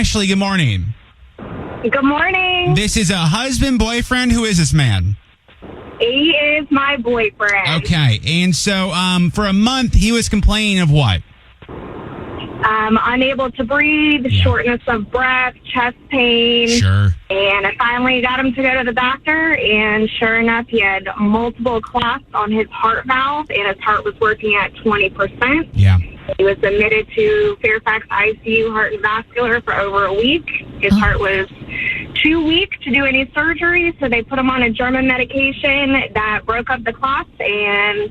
Ashley. Good morning. Good morning. This is a husband, boyfriend. Who is this man? He is my boyfriend. Okay. And so for a month, he was complaining of what? Unable to breathe, shortness of breath, chest pain. Sure. And I finally got him to go to the doctor, and sure enough, he had multiple clots on his heart valve, and his heart was working at 20%. Yeah. He was admitted to Fairfax ICU Heart and Vascular for over a week. His heart was too weak to do any surgery, so they put him on a German medication that broke up the clots, and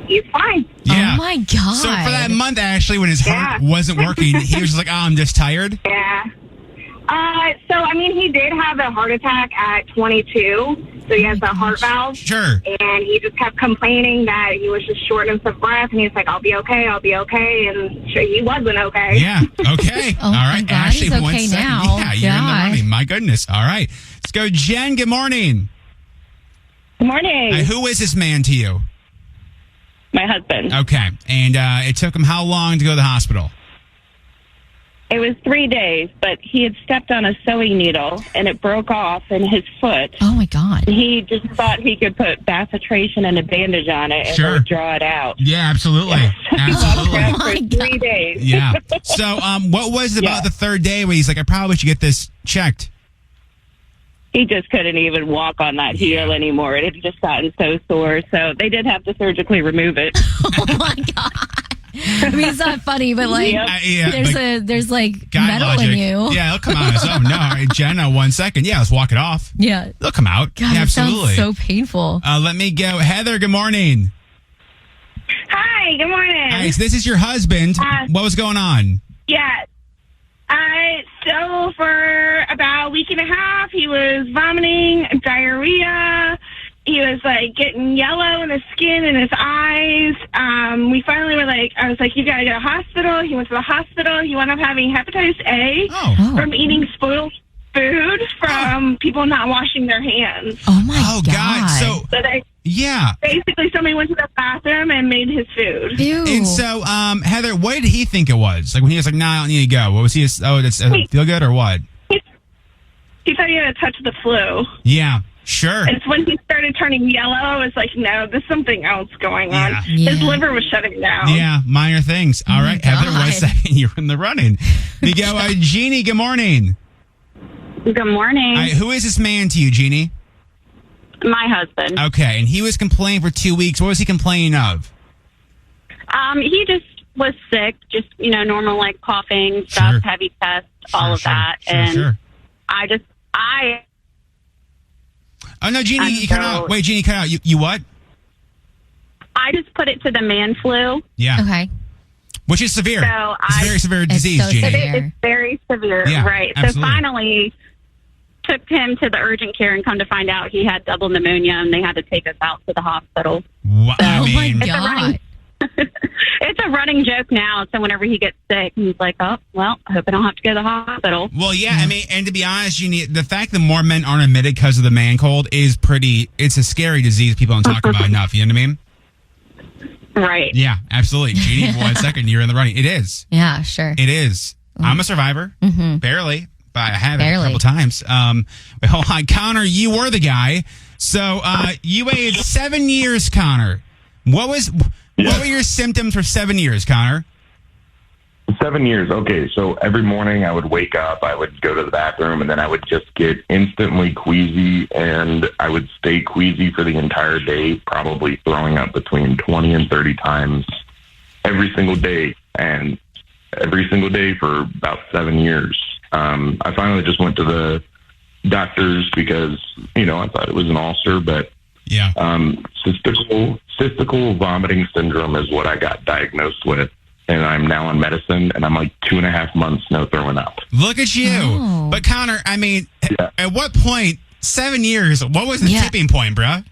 he's fine. Yeah. Oh, my God. So for that month, Ashley, when his heart wasn't working, he was just like, I'm just tired? Yeah. So, I mean, he did have a heart attack at 22, so he has a heart valve. Sure. And he just kept complaining that he was just shortness of breath, and he's like, I'll be okay, and sure, he wasn't okay. Yeah, okay. Oh, All right, my God, Ashley, he's one okay second. now. Yeah, you're in the God. running. My goodness. All right. Let's go, Jen. Good morning. Good morning. Who is this man to you? My husband. Okay. And it took him how long to go to the hospital? It was 3 days, but he had stepped on a sewing needle and it broke off in his foot. Oh, my God. He just thought he could put bacitracin and a bandage on it and Sure. would draw it out. Yeah, absolutely. Absolutely. For my 3 days. Yeah. So what was it about the third day where he's like, I probably should get this checked? He just couldn't even walk on that heel anymore. It had just gotten so sore. So they did have to surgically remove it. Oh, my God. I mean, it's not funny, but like, Yep. there's like guy metal logic. in you. Yeah, it'll come out on its own. No, all right, Jenna, 1 second. Yeah, let's walk it off. Yeah. They'll come out. God, Yeah, it absolutely. sounds so painful. Let me go. Heather, good morning. Hi, good morning. All right, so this is your husband. What was going on? Yeah. So for about a week and a half, he was vomiting, diarrhea. He was like getting yellow in his skin and his eyes. We finally were like, I was like, you gotta go to the hospital. He went to the hospital. He wound up having hepatitis A from eating spoiled food from people not washing their hands. Oh, my God. So they basically somebody went to the bathroom and made his food. Ew. And so, Heather, what did he think it was? Like when he was like, nah, I don't need to go. What was he? Feel good or what? He thought he had to touch the flu. Yeah, sure. It's when he started turning yellow, I was like, no, there's something else going on. Yeah. His liver was shutting down. Yeah, minor things. All right, Heather, 1 second. You're in the running. We go, Jeannie, good morning. Good morning. Who is this man to you, Jeannie? My husband. Okay, and he was complaining for 2 weeks. What was he complaining of? He just was sick, just, normal like coughing, stuff, heavy chest, all of that. Sure. Oh, no, Jeannie, you cut out. Wait, Jeannie, cut out. You what? I just put it to the man flu. Yeah. Okay. Which is severe. So it's a very severe disease, so Jeannie. severe. It's very severe, Yeah, right? absolutely. So finally took him to the urgent care and come to find out he had double pneumonia and they had to take us out to the hospital. Wow, Oh, my It's a God. It's a running joke now. So whenever he gets sick, he's like, oh, well, I hope I don't have to go to the hospital. Well, yeah, I mean, and to be honest, Jeannie, the fact that more men aren't admitted because of the man cold is it's a scary disease people don't talk about enough. You know what I mean? Right. Yeah, absolutely. Jeannie, 1 second, you're in the running. It is. Yeah, sure. It is. I'm a survivor. Barely. But I have it a Barely. couple times. Wait, hold on. Connor, you were the guy. So you waited 7 years, Connor. What were your symptoms for 7 years, Connor? 7 years. Okay, so every morning I would wake up, I would go to the bathroom, and then I would just get instantly queasy, and I would stay queasy for the entire day, probably throwing up between 20 and 30 times every single day, and every single day for about 7 years. I finally just went to the doctors because, I thought it was an ulcer, but yeah, cystical vomiting syndrome is what I got diagnosed with. And I'm now on medicine, and I'm like 2.5 months no throwing up. Look at you. Oh. But Connor, I mean, at what point, 7 years, what was the tipping point, bruh?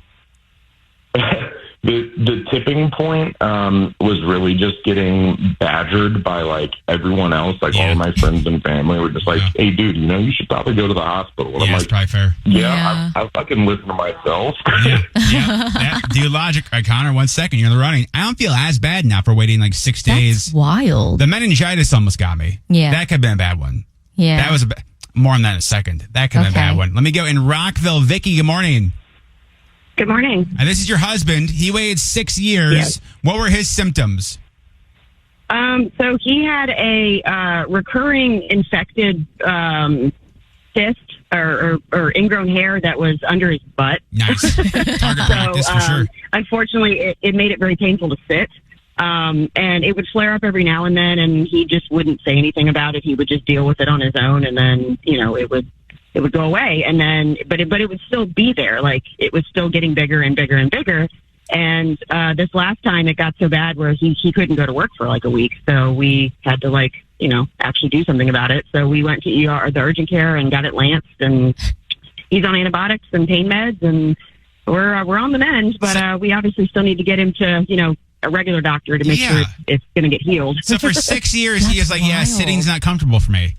The tipping point was really just getting badgered by like everyone else. Like all of my friends and family were just like, hey, dude, you should probably go to the hospital. And Yeah, I'm that's like, probably fair. I fucking listen to myself. Yeah. Do logic. All right, Connor, 1 second. You're in the running. I don't feel as bad now for waiting like 6 days. That's wild. The meningitis almost got me. Yeah. That could have been a bad one. Yeah. That was more on that in a second. That could have been a bad one. Let me go in Rockville. Vicky, good morning. Good morning. And this is your husband. He waited 6 years. Yes. What were his symptoms? So he had a recurring infected cyst or ingrown hair that was under his butt. Nice. Target practice for sure. Unfortunately, it made it very painful to sit. And it would flare up every now and then, and he just wouldn't say anything about it. He would just deal with it on his own, and then, it would go away. And then, but it would still be there. Like, it was still getting bigger and bigger and bigger. And this last time it got so bad where he couldn't go to work for like a week. So we had to actually do something about it. So we went to the urgent care and got it lanced, and he's on antibiotics and pain meds, and we're on the mend, but we obviously still need to get him to, a regular doctor to make sure it's going to get healed. So for 6 years, he was like, yeah, sitting's not comfortable for me.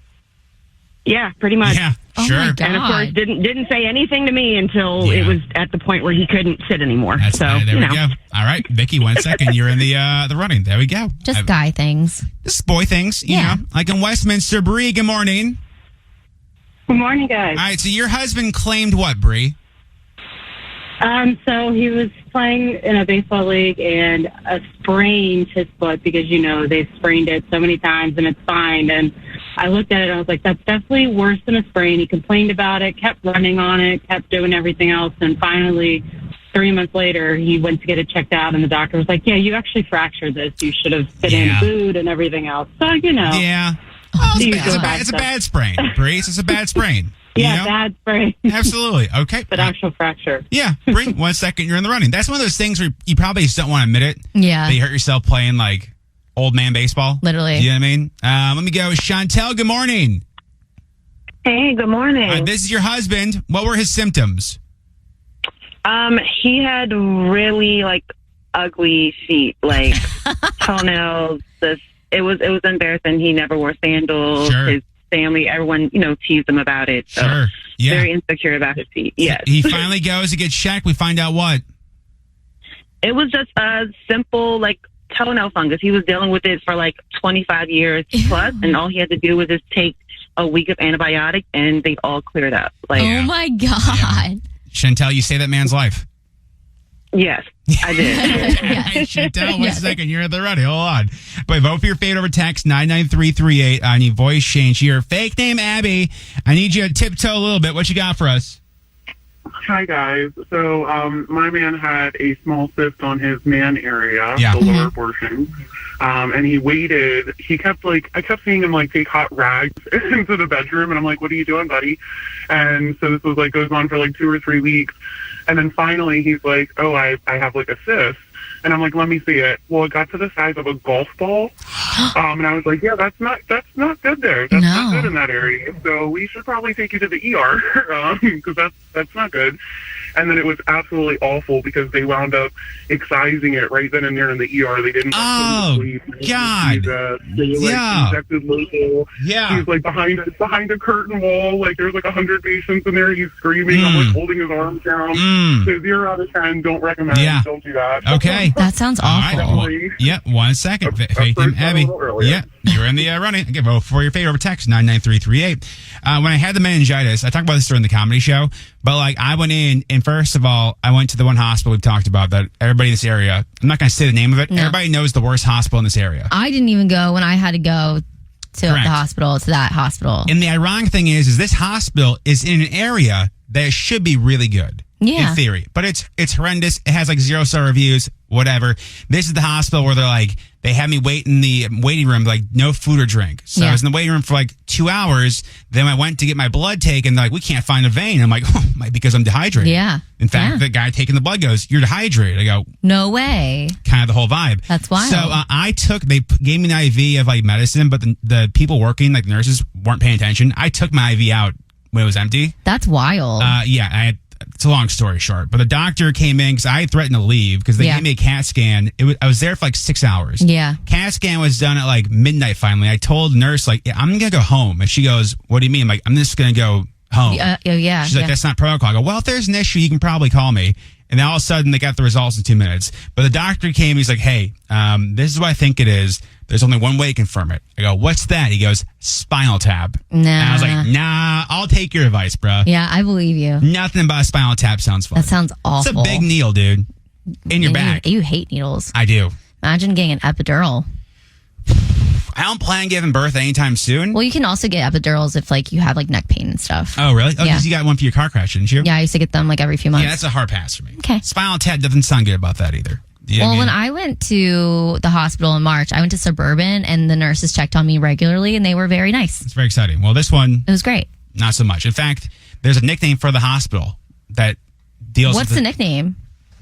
Yeah, pretty much. Yeah, sure. Oh my God. And of course, didn't say anything to me until it was at the point where he couldn't sit anymore. There we go. All right, Vicky, 1 second. You're in the running. There we go. Just guy things. Just boy things, you know. Like in Westminster. Bree, good morning. Good morning, guys. All right, so your husband claimed what, Bree? So he was playing in a baseball league and sprained his foot because, they've sprained it so many times and it's fine. And I looked at it and I was like, that's definitely worse than a sprain. He complained about it, kept running on it, kept doing everything else. And finally, 3 months later, he went to get it checked out and the doctor was like, yeah, you actually fractured this. You should have fit in food and everything else. So, Yeah. Well, it's a bad sprain, Bree. It's a bad sprain. Bad sprain. Absolutely. Okay. But actual fracture. Yeah. Bree, 1 second, you're in the running. That's one of those things where you probably just don't want to admit it. Yeah. That you hurt yourself playing like old man baseball. Literally. You know what I mean? Let me go. Chantel, good morning. Hey, good morning. This is your husband. What were his symptoms? He had really ugly feet, toenails. It was embarrassing. He never wore sandals. Sure. His family, everyone, teased him about it. So Sure. Yeah. very insecure about his feet. Yes. He finally goes to get checked. We find out what? It was just a simple toenail fungus. He was dealing with it for 25 years plus, and all he had to do was just take a week of antibiotics, and they all cleared up. Oh my God. Chantel, you saved that man's life. Yes, I did. Chantel, 1 second. You're at the ready. Hold on. But vote for your fate over text 99338. I need voice change here. Fake name Abby. I need you to tiptoe a little bit. What you got for us? Hi, guys. So my man had a small cyst on his man area, Yeah. the lower portion. And he waited. He kept I kept seeing him take hot rags into the bedroom, and I'm like, "What are you doing, buddy?" And so this was goes on for 2 or 3 weeks, and then finally he's like, "Oh, I have a cyst," and I'm like, "Let me see it." Well, it got to the size of a golf ball, and I was like, "Yeah, that's not good there. That's not good in that area. So we should probably take you to the ER because that's not good." And then it was absolutely awful because they wound up excising it right then and there in the ER. They didn't. Oh, God. They injected local. Yeah. He's behind a curtain wall. There's 100 patients in there. He's screaming. I'm holding his arms down. So 0 out of 10. Don't recommend. Yeah. Don't do that. Okay. That sounds awful. All right. Well, 1 second. Fake name Abby. Yeah. You're in the running. Okay, vote for your fate over text 99338. When I had the meningitis, I talked about this during the comedy show, but I went in, and first of all, I went to the one hospital we've talked about that everybody in this area, I'm not going to say the name of it. No. Everybody knows the worst hospital in this area. I didn't even go when I had to go to Correct. the hospital, to that hospital. And the ironic thing is this hospital is in an area that should be really good. Yeah. In theory. But it's horrendous. It has 0-star reviews, whatever. This is the hospital where they had me wait in the waiting room, no food or drink. So I was in the waiting room for 2 hours. Then I went to get my blood taken. They're like, we can't find a vein. I'm like, oh, might be because I'm dehydrated. Yeah. In fact, the guy taking the blood goes, you're dehydrated. I go, no way. Kind of the whole vibe. That's wild. So they gave me an IV of medicine, but the people working, the nurses, weren't paying attention. I took my IV out when it was empty. That's wild. It's a long story short, but the doctor came in because I had threatened to leave because they gave me a CAT scan. I was there for 6 hours. Yeah. CAT scan was done at midnight finally. I told the nurse, yeah, I'm going to go home. And she goes, what do you mean? I'm just going to go home. Yeah. She's like, that's not protocol. I go, well, if there's an issue, you can probably call me. And then all of a sudden, they got the results in 2 minutes. But the doctor came, he's like, hey, this is what I think it is. There's only one way to confirm it. I go, what's that? He goes, spinal tap. Nah. And I was like, nah, I'll take your advice, bro. Yeah, I believe you. Nothing about a spinal tap sounds fun. That sounds awful. It's a big needle, dude. In your back. You hate needles. I do. Imagine getting an epidural. I don't plan on giving birth anytime soon. Well, you can also get epidurals if like you have like neck pain and stuff. Oh, really? Oh, Yeah. because you got one for your car crash, didn't you? Yeah, I used to get them like every few months. Yeah, that's a hard pass for me. Okay. Spinal tap doesn't sound good about that either. You know Well, what when I mean? I went to the hospital in March, I went to Suburban and the nurses checked on me regularly and they were very nice. It's very exciting. Well, this one, It was great. not so much. In fact, there's a nickname for the hospital that deals What's with the nickname?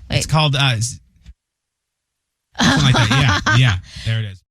It's called something like that. Yeah, there it is.